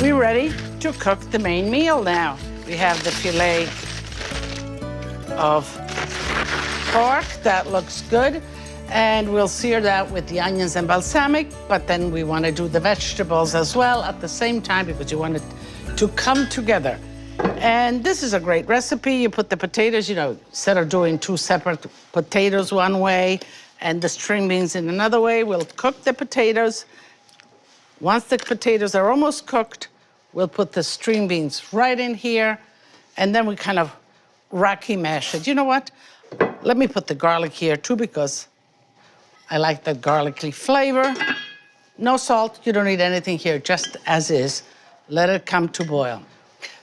We're ready to cook the main meal now. We have the filet of pork. That looks good. And we'll sear that with the onions and balsamic, but then we want to do the vegetables as well at the same time because you want it to come together. And this is a great recipe. You put the potatoes, instead of doing two separate potatoes one way and the string beans in another way, we'll cook the potatoes. Once the potatoes are almost cooked, we'll put the string beans right in here, and then we kind of Rocky mash it. You know what? Let me put the garlic here too because I like that garlicky flavor. No salt, you don't need anything here, just as is. Let it come to boil.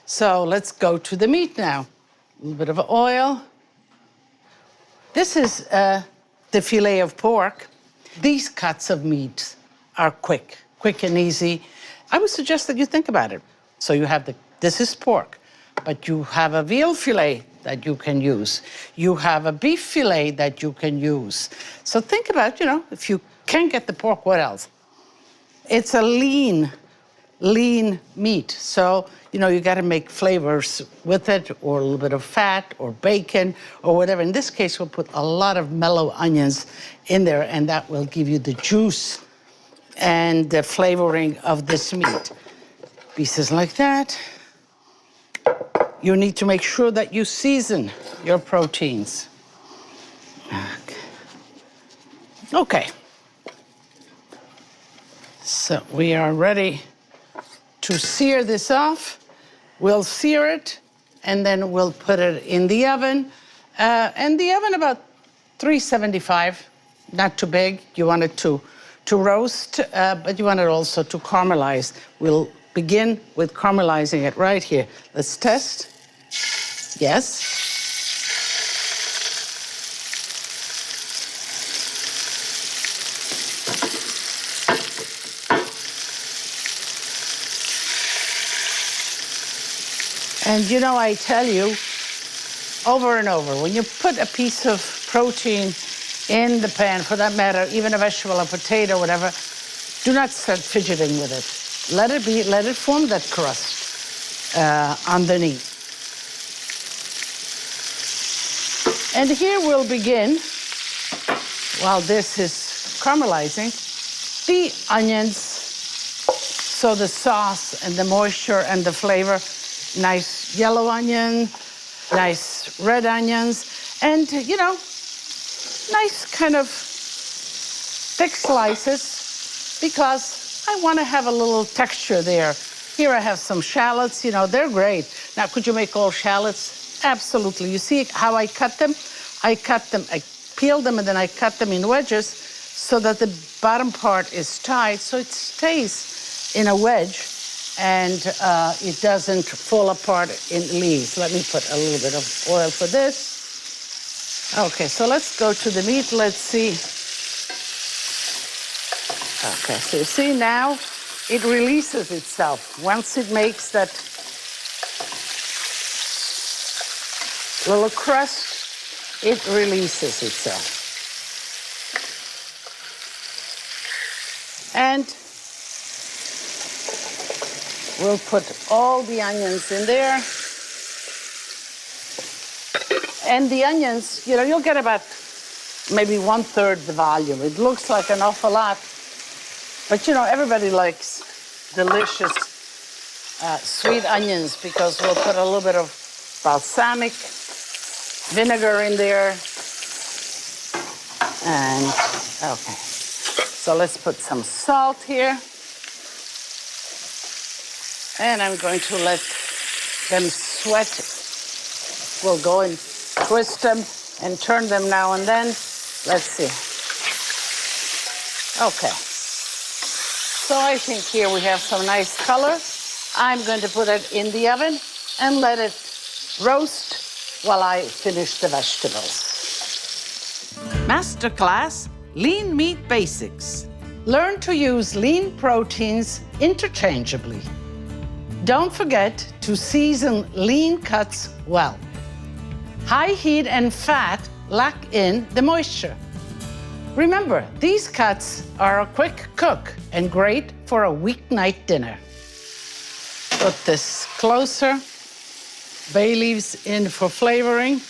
So let's go to the meat now. A little bit of oil. This is the filet of pork. These cuts of meat are quick and easy. I would suggest that you think about it. So you have this is pork, but you have a veal filet that you can use. You have a beef filet that you can use. So think about, if you can't get the pork, what else? It's a lean meat. So, you got to make flavors with it, or a little bit of fat or bacon or whatever. In this case, we'll put a lot of mellow onions in there, and that will give you the juice and the flavoring of this meat. Pieces like that. You need to make sure that you season your proteins. Okay. So we are ready to sear this off. We'll sear it, and then we'll put it in the oven. And the oven about 375, not too big. You want it to roast, but you want it also to caramelize. We'll begin with caramelizing it right here. Let's test. Yes. And I tell you over and over, when you put a piece of protein in the pan, for that matter, even a vegetable, a potato, whatever, do not start fidgeting with it. Let it form that crust underneath. And here we'll begin, while this is caramelizing, the onions, so the sauce and the moisture and the flavor. Nice yellow onion, nice red onions, and, nice kind of thick slices, because I want to have a little texture there. Here I have some shallots, they're great. Now, could you make all shallots? Absolutely. You see how I cut them? I peel them, and then I cut them in wedges so that the bottom part is tight, so it stays in a wedge and it doesn't fall apart in leaves. Let me put a little bit of oil for this. Okay, so let's go to the meat. Let's see. Okay, so you see now it releases itself. Once it makes that little crust, it releases itself. And we'll put all the onions in there. And the onions, you'll get about maybe 1/3 the volume. It looks like an awful lot, but everybody likes delicious sweet onions because we'll put a little bit of balsamic vinegar in there. And, okay. So let's put some salt here. And I'm going to let them sweat. We'll go and twist them and turn them now and then. Let's see. Okay. So I think here we have some nice color. I'm going to put it in the oven and let it roast while I finish the vegetables. Masterclass Lean Meat Basics. Learn to use lean proteins interchangeably. Don't forget to season lean cuts well. High heat and fat lock in the moisture. Remember, these cuts are a quick cook and great for a weeknight dinner. Put this closer. Bay leaves in for flavoring.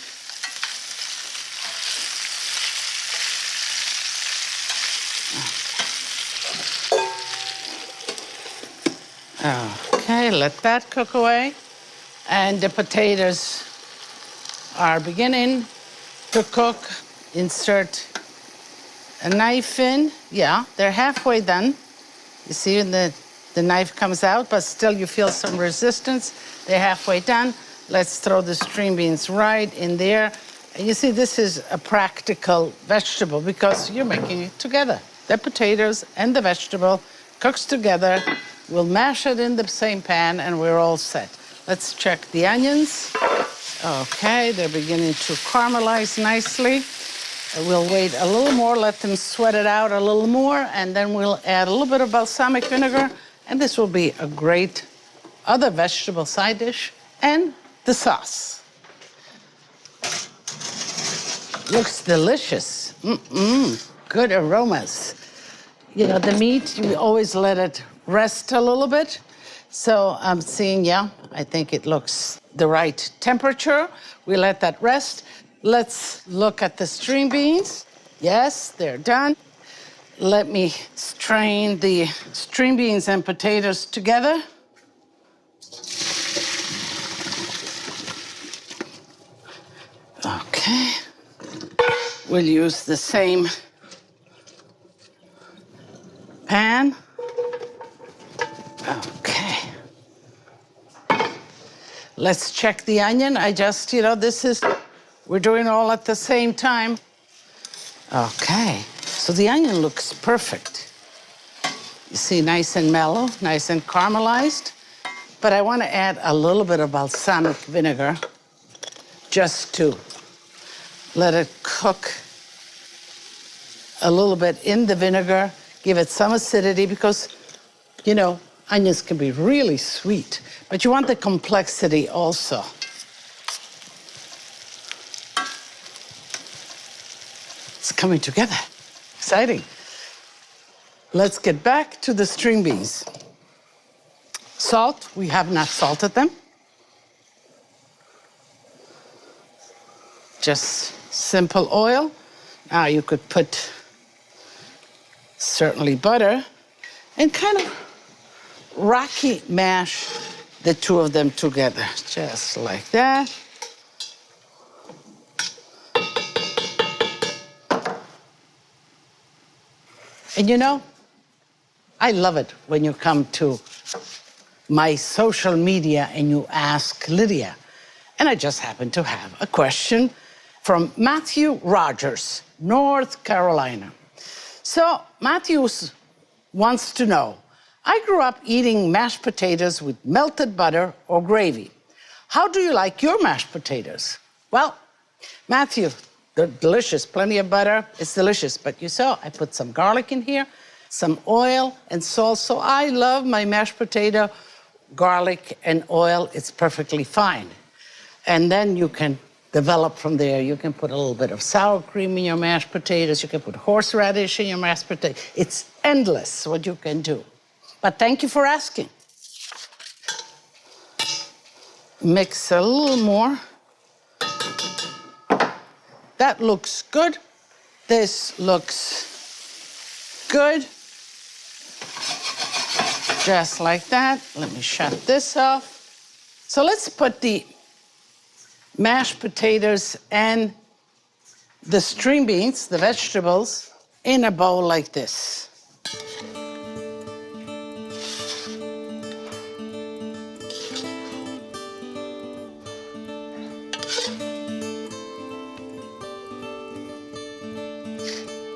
Okay, let that cook away. And the potatoes are beginning to cook. Insert a knife in. Yeah, they're halfway done. You see the knife comes out, but still you feel some resistance. They're halfway done. Let's throw the string beans right in there. And you see, this is a practical vegetable because you're making it together. The potatoes and the vegetable cooks together. We'll mash it in the same pan and we're all set. Let's check the onions. Okay, they're beginning to caramelize nicely. We'll wait a little more, let them sweat it out a little more, and then we'll add a little bit of balsamic vinegar, and this will be a great other vegetable side dish, and the sauce. Looks delicious. Good aromas. You know, the meat, you always let it rest a little bit. So I'm seeing, yeah, I think it looks the right temperature. We let that rest. Let's look at the string beans. Yes, they're done. Let me strain the string beans and potatoes together. Okay. We'll use the same pan. Okay. Let's check the onion. I just, you know, we're doing all at the same time. Okay, so the onion looks perfect. You see, nice and mellow, nice and caramelized. But I want to add a little bit of balsamic vinegar just to let it cook a little bit in the vinegar, give it some acidity because, you know, onions can be really sweet, but you want the complexity also. It's coming together. Exciting. Let's get back to the string beans. Salt, we have not salted them. Just simple oil. Now you could put certainly butter and kind of rocky mash the two of them together, just like that. And you know, I love it when you come to my social media and you ask Lydia. And I just happen to have a question from Matthew Rogers, North Carolina. So Matthew wants to know, I grew up eating mashed potatoes with melted butter or gravy. How do you like your mashed potatoes? Well, Matthew, they're delicious, plenty of butter, it's delicious. But you saw I put some garlic in here, some oil and salt. So I love my mashed potato, garlic and oil, it's perfectly fine. And then you can develop from there. You can put a little bit of sour cream in your mashed potatoes. You can put horseradish in your mashed potatoes. It's endless what you can do. But thank you for asking. Mix a little more. That looks good. This looks good. Just like that. Let me shut this off. So let's put the mashed potatoes and the string beans, the vegetables, in a bowl like this.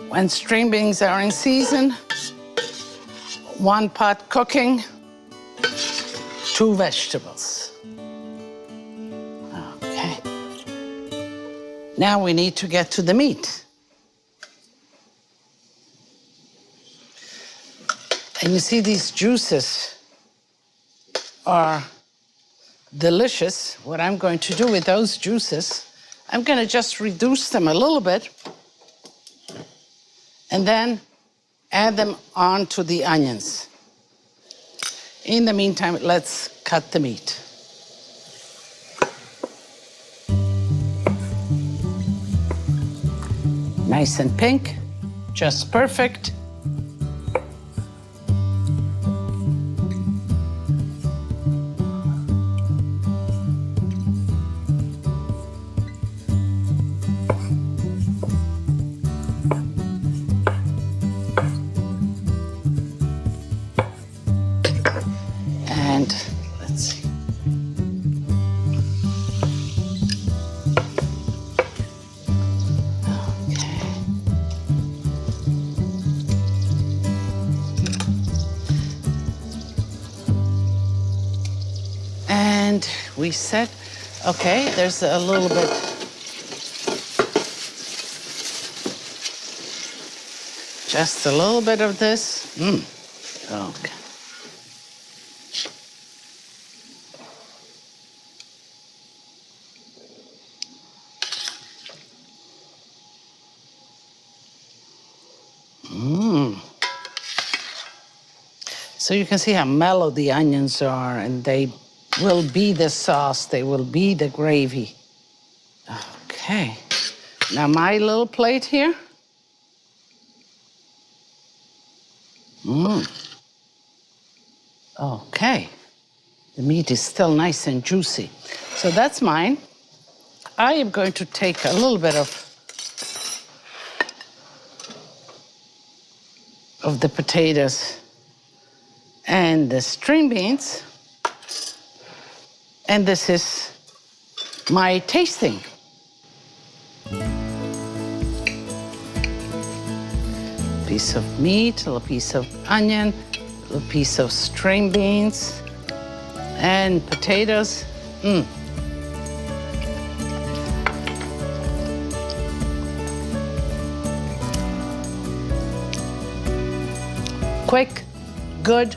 When string beans are in season, 1 pot cooking, 2 vegetables. Okay. Now we need to get to the meat. And you see these juices are delicious. What I'm going to do with those juices, I'm going to just reduce them a little bit and then add them onto the onions. In the meantime, let's cut the meat. Nice and pink, just perfect. And let's see. And we said, okay, there's a little bit. Just a little bit of this. Okay. So you can see how mellow the onions are, and they will be the sauce, they will be the gravy. Okay, now my little plate here. Okay, the meat is still nice and juicy. So that's mine. I am going to take a little bit of the potatoes and the string beans. And this is my tasting. Piece of meat, a little piece of onion, a little piece of string beans, and potatoes. Quick, good,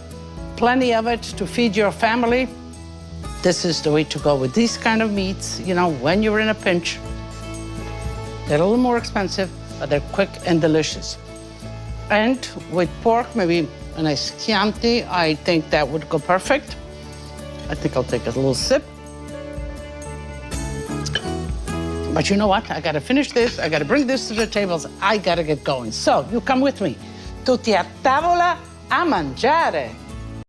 plenty of it to feed your family. This is the way to go with these kind of meats, you know, when you're in a pinch. They're a little more expensive, but they're quick and delicious. And with pork, maybe a nice Chianti, I think that would go perfect. I think I'll take a little sip. But you know what? I gotta finish this. I gotta bring this to the tables. I gotta get going. So you come with me. Tutti a tavola a mangiare.